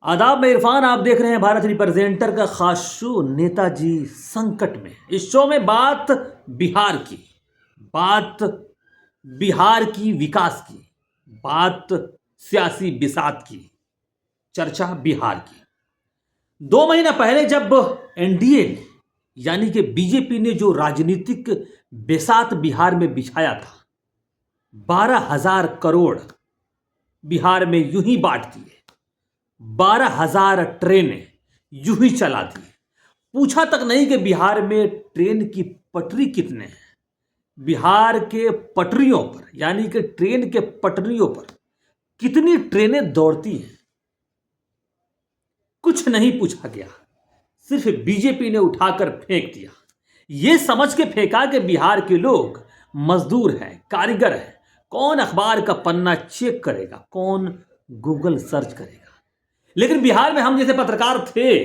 आदाब, में इरफान। आप देख रहे हैं भारत रिप्रेजेंटर का खास शो नेताजी संकट में। इस शो में बात बिहार की, बात बिहार की विकास की, बात सियासी बिसात की, चर्चा बिहार की। 2 महीना पहले जब एनडीए ने यानी कि बीजेपी ने जो राजनीतिक बिसात बिहार में बिछाया था, 12,000 करोड़ बिहार में यूं ही बांट दिए, 12,000 ट्रेनें यूं ही चला दी। पूछा तक नहीं कि बिहार में ट्रेन की पटरी कितने हैं। बिहार के पटरियों पर यानी कि ट्रेन के पटरियों पर कितनी ट्रेनें दौड़ती हैं, कुछ नहीं पूछा गया। सिर्फ बीजेपी ने उठाकर फेंक दिया। यह समझ के फेंका कि बिहार के लोग मजदूर हैं, कारीगर हैं। कौन अखबार का पन्ना चेक करेगा, कौन गूगल सर्च करेगा। लेकिन बिहार में हम जैसे पत्रकार थे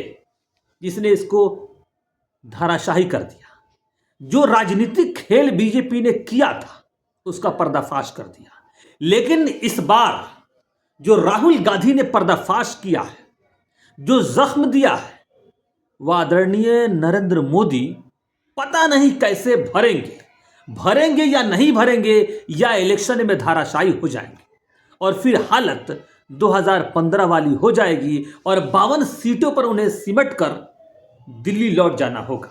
जिसने इसको धराशाही कर दिया। जो राजनीतिक खेल बीजेपी ने किया था उसका पर्दाफाश कर दिया। लेकिन इस बार जो राहुल गांधी ने पर्दाफाश किया है, जो जख्म दिया है, वह आदरणीय नरेंद्र मोदी पता नहीं कैसे भरेंगे या नहीं भरेंगे, या इलेक्शन में धाराशायी हो जाएंगे और फिर हालत 2015 वाली हो जाएगी और 52 सीटों पर उन्हें सिमट कर दिल्ली लौट जाना होगा।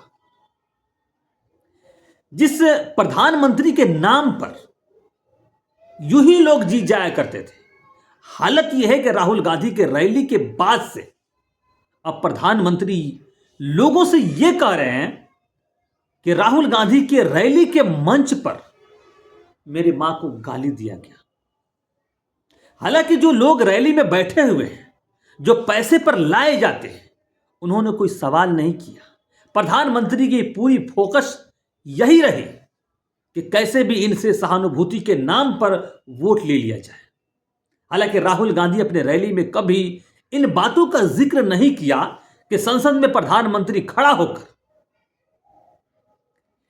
जिस प्रधानमंत्री के नाम पर यूं ही लोग जीत जाया करते थे, हालत यह है कि राहुल गांधी के रैली के बाद से अब प्रधानमंत्री लोगों से यह कह रहे हैं कि राहुल गांधी के रैली के मंच पर मेरी मां को गाली दिया गया। हालांकि जो लोग रैली में बैठे हुए हैं, जो पैसे पर लाए जाते हैं, उन्होंने कोई सवाल नहीं किया। प्रधानमंत्री की पूरी फोकस यही रही कि कैसे भी इनसे सहानुभूति के नाम पर वोट ले लिया जाए। हालांकि राहुल गांधी अपने रैली में कभी इन बातों का जिक्र नहीं किया कि संसद में प्रधानमंत्री खड़ा होकर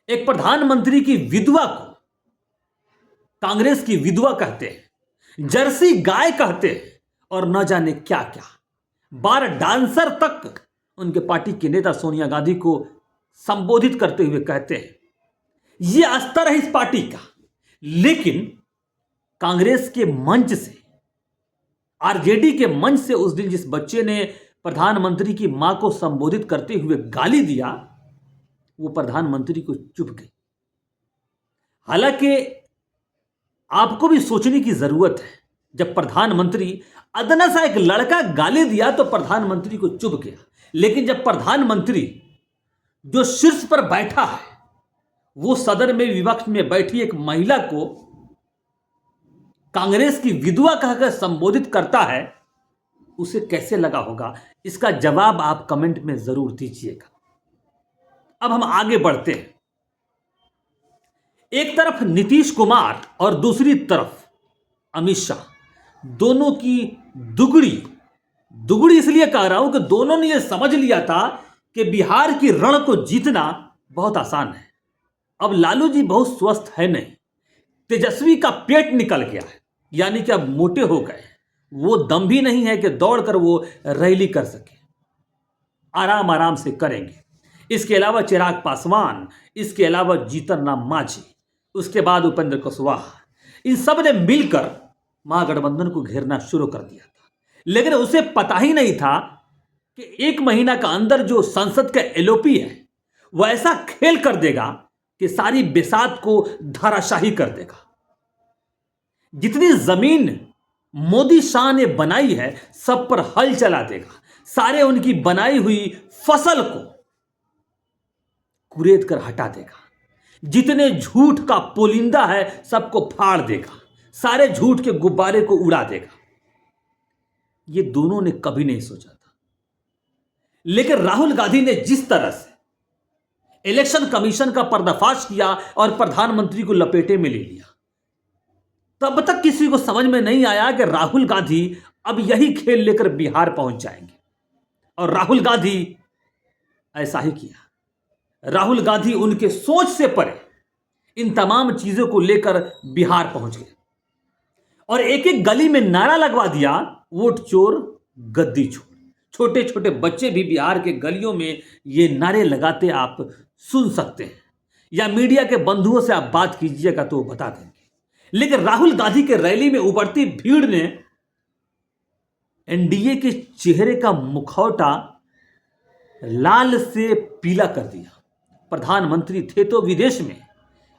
एक प्रधानमंत्री की विधवा को कांग्रेस की विधवा कहते हैं, जर्सी गाय कहते हैं और न जाने क्या क्या। बार डांसर तक उनके पार्टी के नेता सोनिया गांधी को संबोधित करते हुए कहते हैं। यह स्तर है इस पार्टी का। लेकिन कांग्रेस के मंच से, आरजेडी के मंच से उस दिन जिस बच्चे ने प्रधानमंत्री की मां को संबोधित करते हुए गाली दिया, वो प्रधानमंत्री को चुप गई। हालांकि आपको भी सोचने की जरूरत है, जब प्रधानमंत्री अदना सा एक लड़का गाली दिया तो प्रधानमंत्री को चुप गया। लेकिन जब प्रधानमंत्री जो शीर्ष पर बैठा है, वो सदन में विपक्ष में बैठी एक महिला को कांग्रेस की विधवा कहकर संबोधित करता है, उसे कैसे लगा होगा, इसका जवाब आप कमेंट में जरूर दीजिएगा। अब हम आगे बढ़ते हैं। एक तरफ नीतीश कुमार और दूसरी तरफ अमित शाह, दोनों की दुगड़ी इसलिए कह रहा हूं कि दोनों ने यह समझ लिया था कि बिहार की रण को जीतना बहुत आसान है। अब लालू जी बहुत स्वस्थ है नहीं, तेजस्वी का पेट निकल गया है, यानी कि अब मोटे हो गए। वो दम भी नहीं है कि दौड़कर वो रैली कर सके। आराम आराम से करेंगे। इसके अलावा चिराग पासवान, इसके अलावा जीतन राम मांझी, उसके बाद उपेंद्र कुशवाहा, इन सब ने मिलकर महागठबंधन को घेरना शुरू कर दिया था। लेकिन उसे पता ही नहीं था कि 1 महीना का अंदर जो संसद का एलओपी है, वह ऐसा खेल कर देगा कि सारी बिसात को धराशाही कर देगा। जितनी जमीन मोदी शाह ने बनाई है, सब पर हल चला देगा। सारे उनकी बनाई हुई फसल को कुरेद कर हटा देगा। जितने झूठ का पोलिंदा है, सबको फाड़ देगा। सारे झूठ के गुब्बारे को उड़ा देगा। ये दोनों ने कभी नहीं सोचा था। लेकिन राहुल गांधी ने जिस तरह से इलेक्शन कमीशन का पर्दाफाश किया और प्रधानमंत्री को लपेटे में ले लिया, तब तक किसी को समझ में नहीं आया कि राहुल गांधी अब यही खेल लेकर बिहार पहुंच जाएंगे। और राहुल गांधी ऐसा ही किया। राहुल गांधी उनके सोच से परे इन तमाम चीजों को लेकर बिहार पहुंच गए और एक एक गली में नारा लगवा दिया, वोट चोर गद्दी छोड़। छोटे छोटे बच्चे भी बिहार के गलियों में ये नारे लगाते आप सुन सकते हैं, या मीडिया के बंधुओं से आप बात कीजिएगा तो वो बता देंगे। लेकिन राहुल गांधी के रैली में उमड़ती भीड़ ने एनडीए के चेहरे का मुखौटा लाल से पीला कर दिया। प्रधानमंत्री थे तो विदेश में,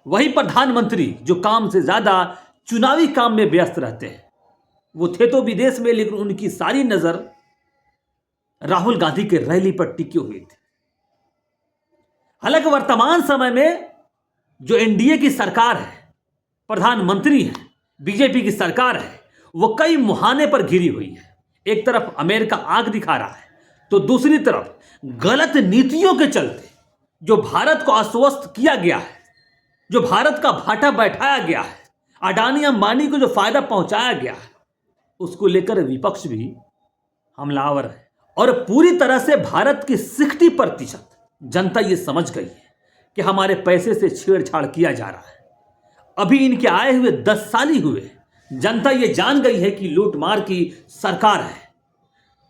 वही प्रधानमंत्री जो काम से ज्यादा चुनावी काम में व्यस्त रहते हैं, वो थे तो विदेश में, लेकिन उनकी सारी नजर राहुल गांधी के रैली पर टिकी हुई थी। हालांकि वर्तमान समय में जो एनडीए की सरकार है, प्रधानमंत्री है, बीजेपी की सरकार है, वो कई मुहाने पर घिरी हुई है। एक तरफ अमेरिका आंख दिखा रहा है, तो दूसरी तरफ गलत नीतियों के चलते जो भारत को अस्वस्थ किया गया है, जो भारत का भाटा बैठाया गया है, अडानी अंबानी को जो फायदा पहुंचाया गया है, उसको लेकर विपक्ष भी हमलावर है। और पूरी तरह से भारत की 60% जनता ये समझ गई है कि हमारे पैसे से छेड़छाड़ किया जा रहा है। अभी इनके आए हुए 10 साल ही हुए, जनता ये जान गई है कि लूटमार की सरकार है,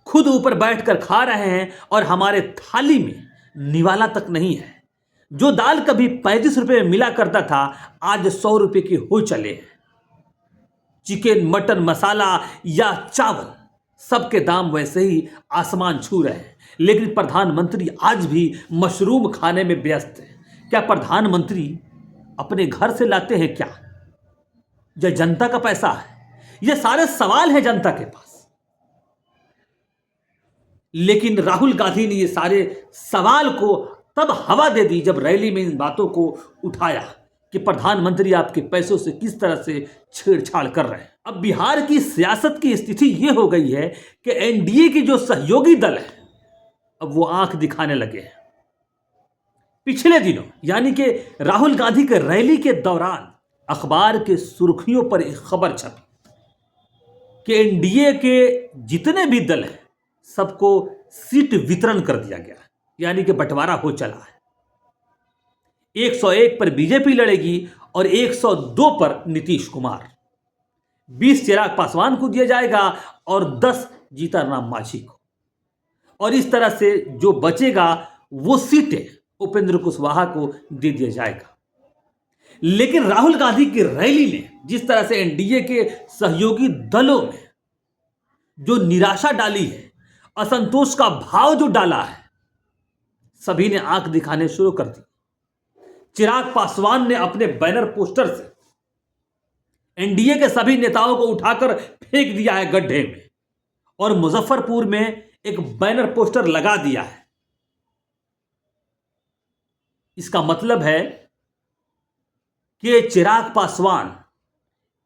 खुद ऊपर बैठकर खा रहे हैं और हमारे थाली में निवाला तक नहीं है। जो दाल कभी 35 रुपए में मिला करता था, आज 100 रुपए की हो चले हैं। चिकन, मटन, मसाला या चावल, सबके दाम वैसे ही आसमान छू रहे हैं। लेकिन प्रधानमंत्री आज भी मशरूम खाने में व्यस्त है। क्या प्रधानमंत्री अपने घर से लाते हैं क्या? यह जनता का पैसा है? ये सारे सवाल हैं जनता के पास। लेकिन राहुल गांधी ने ये सारे सवाल को तब हवा दे दी जब रैली में इन बातों को उठाया कि प्रधानमंत्री आपके पैसों से किस तरह से छेड़छाड़ कर रहे हैं। अब बिहार की सियासत की स्थिति यह हो गई है कि एनडीए के जो सहयोगी दल है, अब वो आंख दिखाने लगे हैं। पिछले दिनों यानी कि राहुल गांधी के रैली के दौरान अखबार के सुर्खियों पर एक खबर छपी कि एनडीए के जितने भी दल हैं सबको सीट वितरण कर दिया गया, यानी कि बंटवारा हो चला है। 101 पर बीजेपी लड़ेगी और 102 पर नीतीश कुमार, 20 चिराग पासवान को दिया जाएगा और 10 जीतन राम मांझी को। और इस तरह से जो बचेगा वो सीटें उपेंद्र कुशवाहा को दे दिया जाएगा। लेकिन राहुल गांधी की रैली ने जिस तरह से एनडीए के सहयोगी दलों में जो निराशा डाली है, असंतोष का भाव जो डाला है, सभी ने आंख दिखाने शुरू कर दी। चिराग पासवान ने अपने बैनर पोस्टर से एनडीए के सभी नेताओं को उठाकर फेंक दिया है गड्ढे में, और मुजफ्फरपुर में एक बैनर पोस्टर लगा दिया है। इसका मतलब है कि चिराग पासवान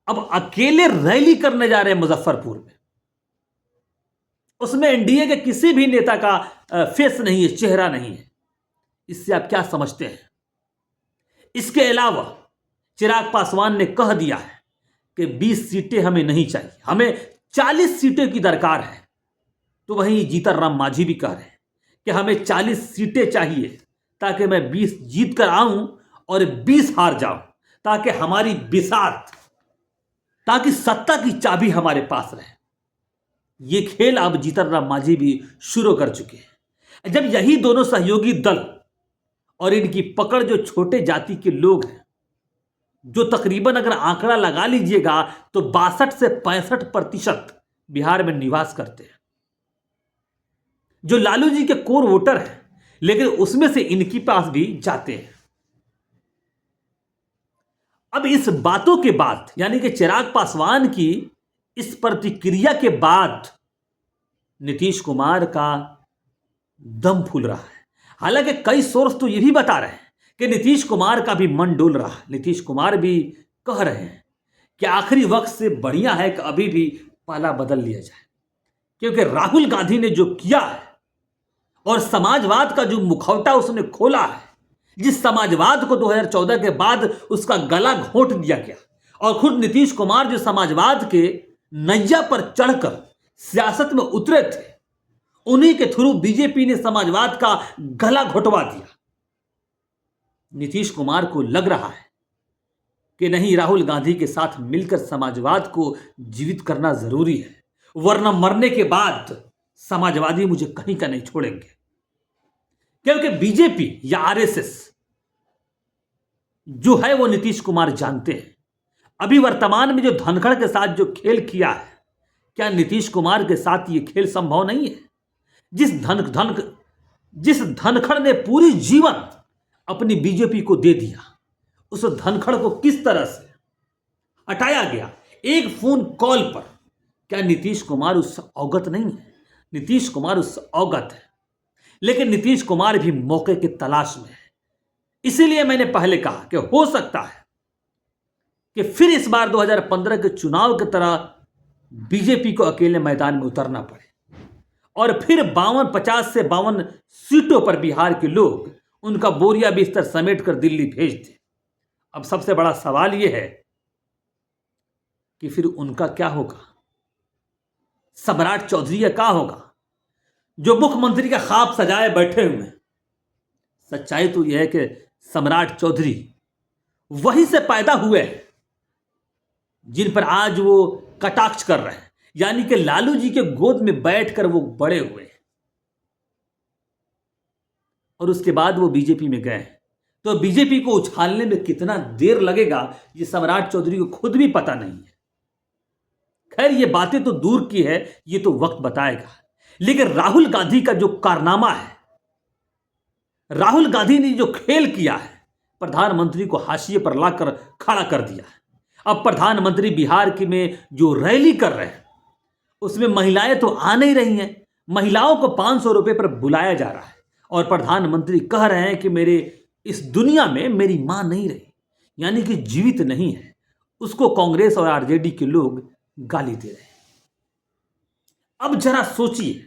अब अकेले रैली करने जा रहे हैं मुजफ्फरपुर में। उसमें एनडीए के किसी भी नेता का फेस नहीं है, चेहरा नहीं है। इससे आप क्या समझते हैं? इसके अलावा चिराग पासवान ने कह दिया है कि 20 सीटें हमें नहीं चाहिए, हमें 40 सीटें की दरकार है। तो वहीं जीतन राम मांझी भी कह रहे हैं कि हमें 40 सीटें चाहिए ताकि मैं 20 जीत कर आऊं और 20 हार जाऊं, ताकि हमारी बिसात, ताकि सत्ता की चाबी हमारे पास रहे। ये खेल अब जीतन राम मांझी भी शुरू कर चुके हैं। जब यही दोनों सहयोगी दल और इनकी पकड़ जो छोटे जाति के लोग हैं, जो तकरीबन अगर आंकड़ा लगा लीजिएगा तो 62 से 65% बिहार में निवास करते हैं, जो लालू जी के कोर वोटर हैं, लेकिन उसमें से इनके पास भी जाते हैं। अब इस बातों के बाद, यानी कि चिराग पासवान की इस प्रतिक्रिया के बाद नीतीश कुमार का दम फूल रहा है। हालांकि कई सोर्स तो यह भी बता रहे हैं कि नीतीश कुमार का भी मन डोल रहा है। नीतीश कुमार भी कह रहे हैं कि आखिरी वक्त से बढ़िया है कि अभी भी पाला बदल लिया जाए, क्योंकि राहुल गांधी ने जो किया है और समाजवाद का जो मुखौटा उसने खोला है, जिस समाजवाद को 2014 के बाद उसका गला घोंट दिया गया, और खुद नीतीश कुमार जो समाजवाद के नैया पर चढ़कर सियासत में उतरे थे, उन्हीं के थ्रू बीजेपी ने समाजवाद का गला घोटवा दिया। नीतीश कुमार को लग रहा है कि नहीं, राहुल गांधी के साथ मिलकर समाजवाद को जीवित करना जरूरी है, वरना मरने के बाद समाजवादी मुझे कहीं का नहीं छोड़ेंगे, क्योंकि बीजेपी या आरएसएस जो है वो नीतीश कुमार जानते हैं। अभी वर्तमान में जो धनखड़ के साथ जो खेल किया है, क्या नीतीश कुमार के साथ ये खेल संभव नहीं है? जिस धनखड़ ने पूरी जीवन अपनी बीजेपी को दे दिया, उस धनखड़ को किस तरह से हटाया गया एक फोन कॉल पर, क्या नीतीश कुमार उससे अवगत नहीं है? नीतीश कुमार उससे अवगत है, लेकिन नीतीश कुमार भी मौके की तलाश में है। इसीलिए मैंने पहले कहा कि हो सकता है कि फिर इस बार 2015 के चुनाव की तरह बीजेपी को अकेले मैदान में उतरना पड़े और फिर 50 से 52 सीटों पर बिहार के लोग उनका बोरिया बिस्तर समेट कर दिल्ली भेज दें। अब सबसे बड़ा सवाल यह है कि फिर उनका क्या होगा? सम्राट चौधरी का क्या होगा, जो मुख्यमंत्री का ख्वाब सजाए बैठे हुए हैं? सच्चाई तो यह है कि सम्राट चौधरी वहीं से पैदा हुए हैं जिन पर आज वो कटाक्ष कर रहे हैं, यानी कि लालू जी के गोद में बैठकर वो बड़े हुए हैं और उसके बाद वो बीजेपी में गए। तो बीजेपी को उछालने में कितना देर लगेगा ये सम्राट चौधरी को खुद भी पता नहीं है। खैर, ये बातें तो दूर की है, ये तो वक्त बताएगा। लेकिन राहुल गांधी का जो कारनामा है, राहुल गांधी ने जो खेल किया है, प्रधानमंत्री को हाशिए पर लाकर खड़ा कर दिया है। अब प्रधानमंत्री बिहार की में जो रैली कर रहे हैं उसमें महिलाएं तो आ नहीं रही हैं। महिलाओं को 500 रुपए पर बुलाया जा रहा है और प्रधानमंत्री कह रहे हैं कि मेरे इस दुनिया में मेरी मां नहीं रही, यानी कि जीवित नहीं है। उसको कांग्रेस और आरजेडी के लोग गाली दे रहे हैं। अब जरा सोचिए,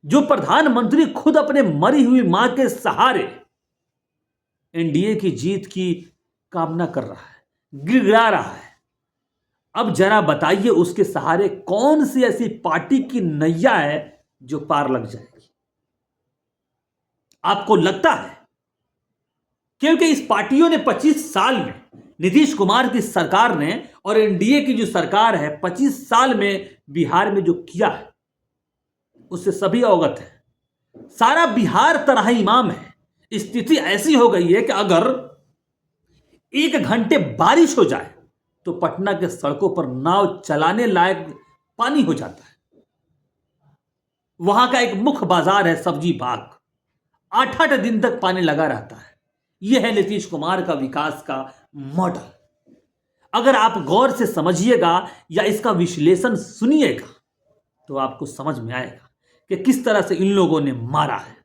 जो प्रधानमंत्री खुद अपने मरी हुई मां के सहारे एनडीए की जीत की कामना कर रहा है, गिड़गिड़ा रहा है, अब जरा बताइए उसके सहारे कौन सी ऐसी पार्टी की नैया है जो पार लग जाएगी? आपको लगता है? क्योंकि इस पार्टियों ने 25 साल में, नीतीश कुमार की सरकार ने और एनडीए की जो सरकार है 25 साल में बिहार में जो किया है उससे सभी अवगत है। सारा बिहार तरह इमाम है। स्थिति ऐसी हो गई है कि अगर 1 घंटे बारिश हो जाए तो पटना के सड़कों पर नाव चलाने लायक पानी हो जाता है। वहां का एक मुख्य बाजार है सब्जी बाग, 8-8 दिन तक पानी लगा रहता है। यह है नीतीश कुमार का विकास का मॉडल। अगर आप गौर से समझिएगा या इसका विश्लेषण सुनिएगा तो आपको समझ में आएगा कि किस तरह से इन लोगों ने मारा है।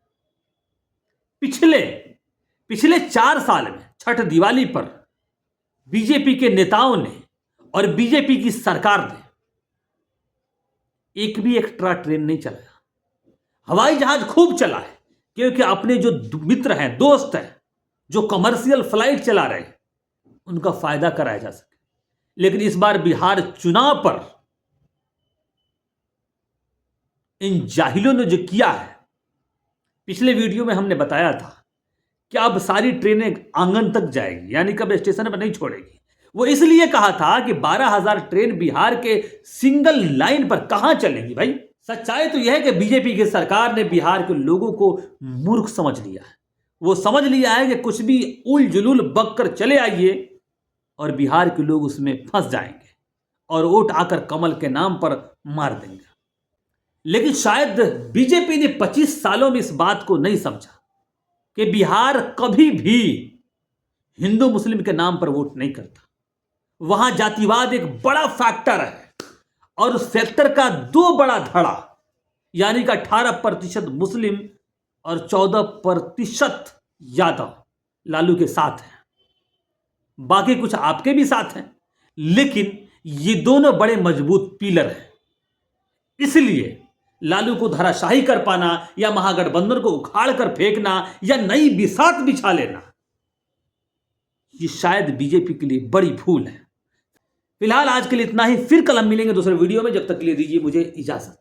पिछले 4 साल में छठ दिवाली पर बीजेपी के नेताओं ने और बीजेपी की सरकार ने एक भी एक्स्ट्रा ट्रेन नहीं चलाया। हवाई जहाज खूब चला है, क्योंकि अपने जो मित्र हैं, दोस्त हैं, जो कमर्शियल फ्लाइट चला रहे हैं, उनका फायदा कराया जा सके। लेकिन इस बार बिहार चुनाव पर इन जाहिलों ने जो किया है, पिछले वीडियो में हमने बताया था कि अब सारी ट्रेनें आंगन तक जाएगी, यानी कब स्टेशन पर नहीं छोड़ेगी। वो इसलिए कहा था कि 12,000 ट्रेन बिहार के सिंगल लाइन पर कहां चलेंगी। भाई, सच्चाई तो यह है कि बीजेपी की सरकार ने बिहार के लोगों को मूर्ख समझ लिया है। वो समझ लिया है कि कुछ भी उल जुलूल बक कर चले आइए और बिहार के लोग उसमें फंस जाएंगे और वोट आकर कमल के नाम पर मार देंगे। लेकिन शायद बीजेपी ने 25 सालों में इस बात को नहीं समझा कि बिहार कभी भी हिंदू मुस्लिम के नाम पर वोट नहीं करता। वहां जातिवाद एक बड़ा फैक्टर है और उस फैक्टर का 2 बड़ा धड़ा, यानी कि 18% मुस्लिम और 14% यादव लालू के साथ हैं। बाकी कुछ आपके भी साथ हैं, लेकिन ये दोनों बड़े मजबूत पिलर हैं। इसलिए लालू को धराशाही कर पाना या महागठबंधन को उखाड़ कर फेंकना या नई बिसात बिछा लेना, ये शायद बीजेपी के लिए बड़ी भूल है। फिलहाल आज के लिए इतना ही। फिर कल हम मिलेंगे दूसरे वीडियो में। जब तक के लिए दीजिए मुझे इजाजत।